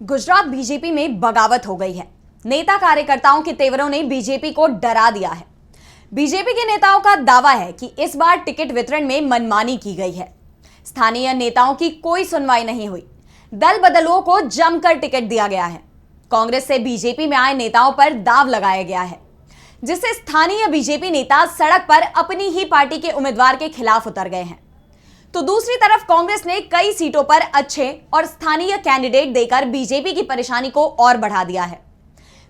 Gujarat BJP में बगावत हो गई है। नेता कार्यकर्ताओं के तेवरों ने बीजेपी को डरा दिया है। बीजेपी के नेताओं का दावा है कि इस बार टिकट वितरण में मनमानी की गई है। स्थानीय नेताओं की कोई सुनवाई नहीं हुई। दल बदलुओं को जमकर टिकट दिया गया है। कांग्रेस से बीजेपी में आए नेताओं पर दाव लगाया गया है, जिससे स्थानीय बीजेपी नेता सड़क पर अपनी ही पार्टी के उम्मीदवार के खिलाफ उतर गए हैं। तो दूसरी तरफ कांग्रेस ने कई सीटों पर अच्छे और स्थानीय कैंडिडेट देकर बीजेपी की परेशानी को और बढ़ा दिया है।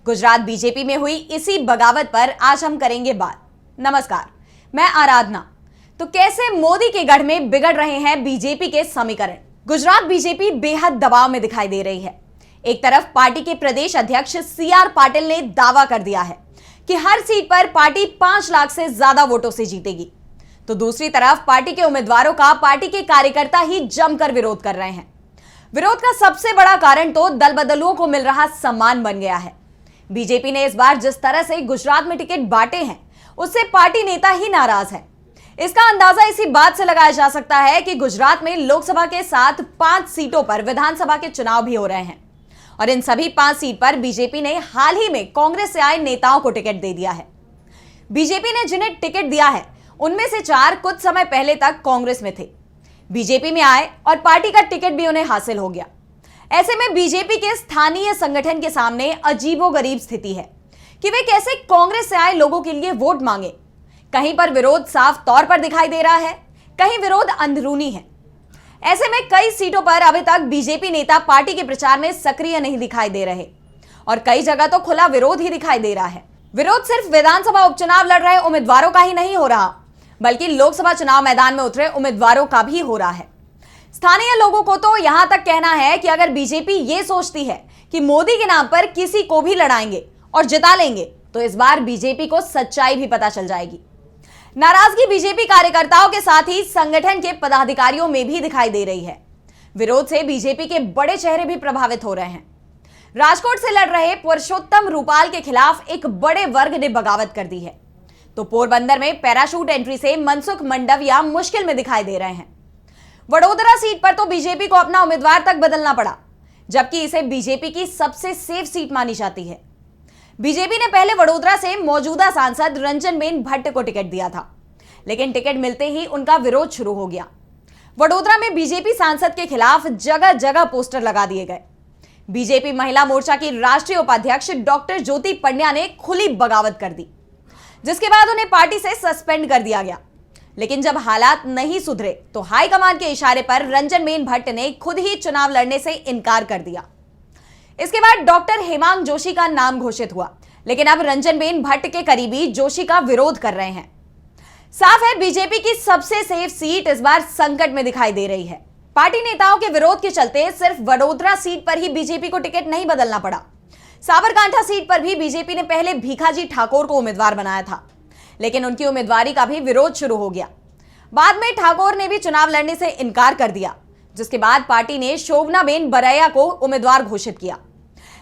गुजरात बीजेपी में हुई इसी बगावत पर आज हम करेंगे बात। नमस्कार, मैं आराधना। तो कैसे मोदी के गढ़ में बिगड़ रहे हैं बीजेपी के समीकरण? गुजरात बीजेपी बेहद दबाव में दिखाई दे रही है। एक तरफ पार्टी के प्रदेश अध्यक्ष CR पाटिल ने दावा कर दिया है कि हर सीट पर पार्टी 5 लाख से ज्यादा वोटों से जीतेगी, तो दूसरी तरफ पार्टी के उम्मीदवारों का पार्टी के कार्यकर्ता ही जमकर विरोध कर रहे हैं। विरोध का सबसे बड़ा कारण तो दल बदलुओं को मिल रहा सम्मान बन गया है। बीजेपी ने इस बार जिस तरह से गुजरात में टिकट बांटे हैं, उससे पार्टी नेता ही नाराज है। इसका अंदाजा इसी बात से लगाया जा सकता है कि गुजरात में लोकसभा के साथ 5 सीटों पर विधानसभा के चुनाव भी हो रहे हैं, और इन सभी 5 सीट पर बीजेपी ने हाल ही में कांग्रेस से आए नेताओं को टिकट दे दिया है। बीजेपी ने जिन्हें टिकट दिया है, उनमें से 4 कुछ समय पहले तक कांग्रेस में थे, बीजेपी में आए और पार्टी का टिकट भी उन्हें हासिल हो गया। ऐसे में बीजेपी के स्थानीय संगठन के सामने अजीबोगरीब स्थिति है कि वे कैसे कांग्रेस से आए लोगों के लिए वोट मांगे। कहीं पर विरोध साफ तौर पर दिखाई दे रहा है, कहीं विरोध अंदरूनी है। ऐसे में कई सीटों पर अभी तक बीजेपी नेता पार्टी के प्रचार में सक्रिय नहीं दिखाई दे रहे, और कई जगह तो खुला विरोध ही दिखाई दे रहा है। विरोध सिर्फ विधानसभा उपचुनाव लड़ रहे उम्मीदवारों का ही नहीं हो रहा, बल्कि लोकसभा चुनाव मैदान में उतरे उम्मीदवारों का भी हो रहा है। स्थानीय लोगों को तो यहां तक कहना है कि अगर बीजेपी ये सोचती है कि मोदी के नाम पर किसी को भी लड़ाएंगे और जिता लेंगे, तो इस बार बीजेपी को सच्चाई भी पता चल जाएगी। नाराजगी बीजेपी कार्यकर्ताओं के साथ ही संगठन के पदाधिकारियों में भी दिखाई दे रही है। विरोध से बीजेपी के बड़े चेहरे भी प्रभावित हो रहे हैं। राजकोट से लड़ रहे पुरुषोत्तम रूपाल के खिलाफ एक बड़े वर्ग ने बगावत कर दी है, तो पोरबंदर में पैराशूट एंट्री से मनसुख मंडविया मुश्किल में दिखाई दे रहे हैं। वडोदरा सीट पर तो बीजेपी को अपना उम्मीदवार तक बदलना पड़ा, जबकि इसे बीजेपी की सबसे सेफ सीट मानी जाती है। बीजेपी ने पहले वडोदरा से मौजूदा सांसद रंजनबेन भट्ट को टिकट दिया था, लेकिन टिकट मिलते ही उनका विरोध शुरू हो गया। वडोदरा में बीजेपी सांसद के खिलाफ जगह जगह पोस्टर लगा दिए गए। बीजेपी महिला मोर्चा की राष्ट्रीय उपाध्यक्ष डॉक्टर ज्योति पंड्या ने खुली बगावत कर दी, जिसके बाद उन्हें पार्टी से सस्पेंड कर दिया गया। लेकिन जब हालात नहीं सुधरे, तो हाईकमान के इशारे पर रंजनबेन भट्ट ने खुद ही चुनाव लड़ने से इनकार कर दिया। इसके बाद डॉक्टर हेमांग जोशी का नाम घोषित हुआ, लेकिन अब रंजनबेन भट्ट के करीबी जोशी का विरोध कर रहे हैं। साफ है, बीजेपी की सबसे सेफ सीट इस बार संकट में दिखाई दे रही है। पार्टी नेताओं के विरोध के चलते सिर्फ वडोदरा सीट पर ही बीजेपी को टिकट नहीं बदलना पड़ा। साबरकांठा सीट पर भी बीजेपी ने पहले भीखाजी ठाकुर को उम्मीदवार बनाया था, लेकिन उनकी उम्मीदवारी का भी विरोध शुरू हो गया। बाद में ठाकुर ने भी चुनाव लड़ने से इनकार कर दिया, जिसके बाद पार्टी ने शोभनाबेन बरैया को उम्मीदवार घोषित किया।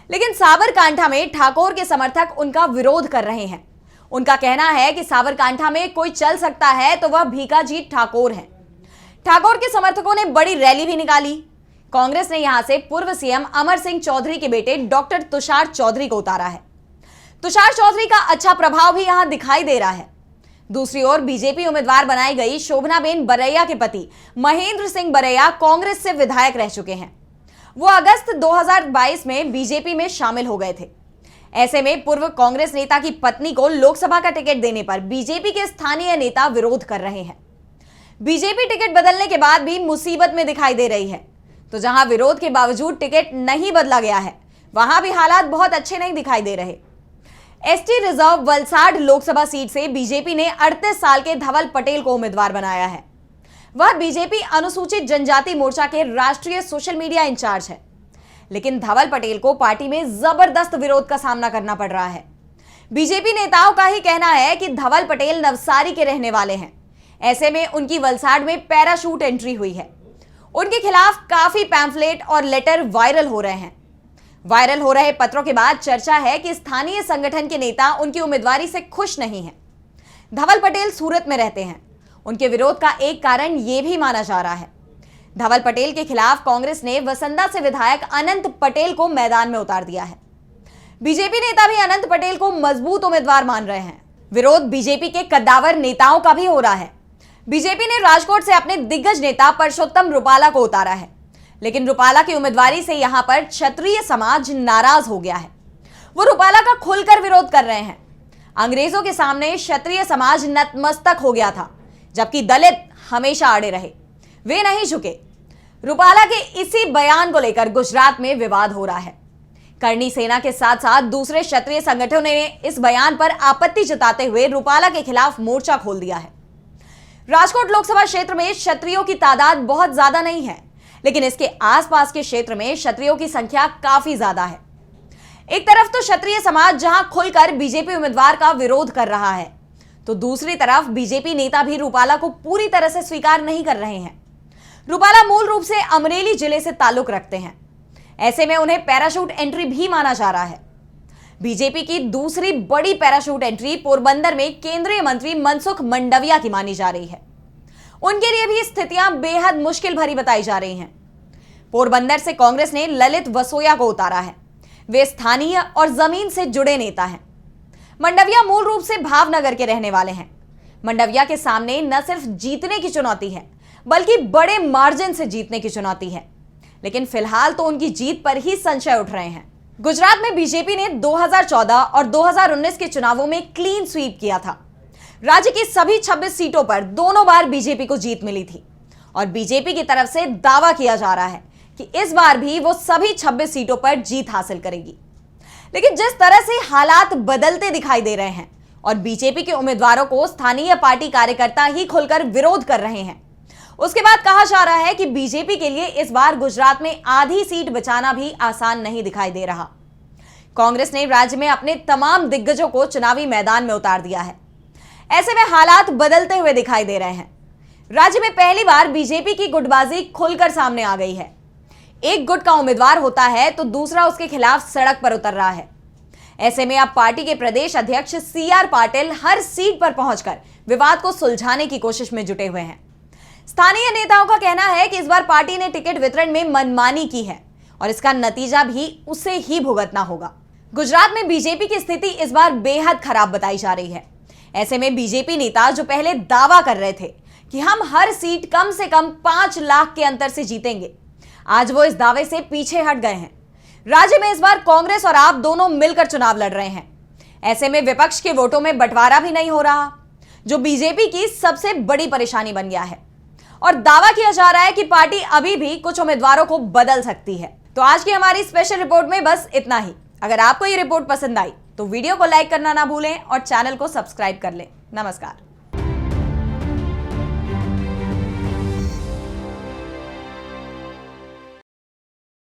लेकिन साबरकांठा में ठाकुर के समर्थक उनका विरोध कर रहे हैं। उनका कहना है कि साबरकांठा में कोई चल सकता है तो वह भीखाजी ठाकुर है। ठाकुर के समर्थकों ने बड़ी रैली भी निकाली। कांग्रेस ने यहां से पूर्व सीएम अमर सिंह चौधरी के बेटे डॉक्टर तुषार चौधरी को उतारा है। तुषार चौधरी का अच्छा प्रभाव भी यहां दिखाई दे रहा है। दूसरी ओर बीजेपी उम्मीदवार बनाई गई शोभनाबेन बरैया के पति महेंद्र सिंह बरैया कांग्रेस से विधायक रह चुके हैं। वो अगस्त 2022 में बीजेपी में शामिल हो गए थे। ऐसे में पूर्व कांग्रेस नेता की पत्नी को लोकसभा का टिकट देने पर बीजेपी के स्थानीय नेता विरोध कर रहे हैं। बीजेपी टिकट बदलने के बाद भी मुसीबत में दिखाई दे रही है। तो जहां विरोध के बावजूद टिकट नहीं बदला गया है, वहां भी हालात बहुत अच्छे नहीं दिखाई दे रहे। ST reserve Valsad Lok Sabha seat से बीजेपी ने 38 साल के धवल पटेल को उम्मीदवार बनाया है। वह बीजेपी अनुसूचित जनजाति मोर्चा के राष्ट्रीय सोशल मीडिया इंचार्ज है, लेकिन धवल पटेल को पार्टी में जबरदस्त विरोध का सामना करना पड़ रहा है। बीजेपी नेताओं का ही कहना है कि धवल पटेल नवसारी के रहने वाले हैं। ऐसे में उनकी वलसाड में पैराशूट एंट्री हुई है। उनके खिलाफ काफी पैम्फलेट और लेटर वायरल हो रहे हैं। वायरल हो रहे पत्रों के बाद चर्चा है कि स्थानीय संगठन के नेता उनकी उम्मीदवारी से खुश नहीं हैं। धवल पटेल सूरत में रहते हैं। उनके विरोध का एक कारण यह भी माना जा रहा है। धवल पटेल के खिलाफ कांग्रेस ने वसंता से विधायक अनंत पटेल को मैदान में उतार दिया है। बीजेपी नेता भी अनंत पटेल को मजबूत उम्मीदवार मान रहे हैं। विरोध बीजेपी के कद्दावर नेताओं का भी हो रहा है। बीजेपी ने राजकोट से अपने दिग्गज नेता परसोत्तम रुपाला को उतारा है, लेकिन रुपाला की उम्मीदवारी से यहां पर क्षत्रिय समाज नाराज हो गया है। वो रुपाला का खुलकर विरोध कर रहे हैं। अंग्रेजों के सामने क्षत्रिय समाज नतमस्तक हो गया था, जबकि दलित हमेशा अड़े रहे, वे नहीं झुके। रुपाला के इसी बयान को लेकर गुजरात में विवाद हो रहा है। करणी सेना के साथ साथ दूसरे क्षत्रिय संगठनों ने इस बयान पर आपत्ति जताते हुए रुपाला के खिलाफ मोर्चा खोल दिया है। राजकोट लोकसभा क्षेत्र में क्षत्रियों की तादाद बहुत ज्यादा नहीं है, लेकिन इसके आसपास के क्षेत्र में क्षत्रियों की संख्या काफी ज्यादा है। एक तरफ तो क्षत्रिय समाज जहां खुलकर बीजेपी उम्मीदवार का विरोध कर रहा है, तो दूसरी तरफ बीजेपी नेता भी रुपाला को पूरी तरह से स्वीकार नहीं कर रहे हैं। रुपाला मूल रूप से अमरेली जिले से ताल्लुक रखते हैं, ऐसे में उन्हें पैराशूट एंट्री भी माना जा रहा है। बीजेपी की दूसरी बड़ी पैराशूट एंट्री पोरबंदर में केंद्रीय मंत्री मनसुख मंडाविया की मानी जा रही है। उनके लिए भी स्थितियां बेहद मुश्किल भरी बताई जा रही हैं। पोरबंदर से कांग्रेस ने ललित वसोया को उतारा है। वे स्थानीय और जमीन से जुड़े नेता हैं। मंडाविया मूल रूप से भावनगर के रहने वाले हैं। मंडाविया के सामने न सिर्फ जीतने की चुनौती है, बल्कि बड़े मार्जिन से जीतने की चुनौती है, लेकिन फिलहाल तो उनकी जीत पर ही संशय उठ रहे हैं। गुजरात में बीजेपी ने 2014 और 2019 के चुनावों में क्लीन स्वीप किया था। राज्य की सभी 26 सीटों पर दोनों बार बीजेपी को जीत मिली थी और बीजेपी की तरफ से दावा किया जा रहा है कि इस बार भी वो सभी 26 सीटों पर जीत हासिल करेगी। लेकिन जिस तरह से हालात बदलते दिखाई दे रहे हैं और बीजेपी के उम्मीदवारों को स्थानीय पार्टी कार्यकर्ता ही खुलकर विरोध कर रहे हैं, उसके बाद कहा जा रहा है कि बीजेपी के लिए इस बार गुजरात में आधी सीट बचाना भी आसान नहीं दिखाई दे रहा। कांग्रेस ने राज्य में अपने तमाम दिग्गजों को चुनावी मैदान में उतार दिया है। ऐसे में हालात बदलते हुए दिखाई दे रहे हैं। राज्य में पहली बार बीजेपी की गुटबाजी खुलकर सामने आ गई है। एक गुट का उम्मीदवार होता है तो दूसरा उसके खिलाफ सड़क पर उतर रहा है। ऐसे में अब पार्टी के प्रदेश अध्यक्ष CR पाटिल हर सीट पर पहुंचकर विवाद को सुलझाने की कोशिश में जुटे हुए हैं। स्थानीय नेताओं का कहना है कि इस बार पार्टी ने टिकट वितरण में मनमानी की है और इसका नतीजा भी उसे ही भुगतना होगा। गुजरात में बीजेपी की स्थिति इस बार बेहद खराब बताई जा रही है। ऐसे में बीजेपी नेता जो पहले दावा कर रहे थे कि हम हर सीट कम से कम 5 लाख के अंतर से जीतेंगे, आज वो इस दावे से पीछे हट गए हैं। राज्य में इस बार कांग्रेस और आप दोनों मिलकर चुनाव लड़ रहे हैं। ऐसे में विपक्ष के वोटों में बंटवारा भी नहीं हो रहा, जो बीजेपी की सबसे बड़ी परेशानी बन गया है। और दावा किया जा रहा है कि पार्टी अभी भी कुछ उम्मीदवारों को बदल सकती है। तो आज की हमारी स्पेशल रिपोर्ट में बस इतना ही। अगर आपको ये रिपोर्ट पसंद आई तो वीडियो को लाइक करना ना भूलें और चैनल को सब्सक्राइब कर लें। नमस्कार।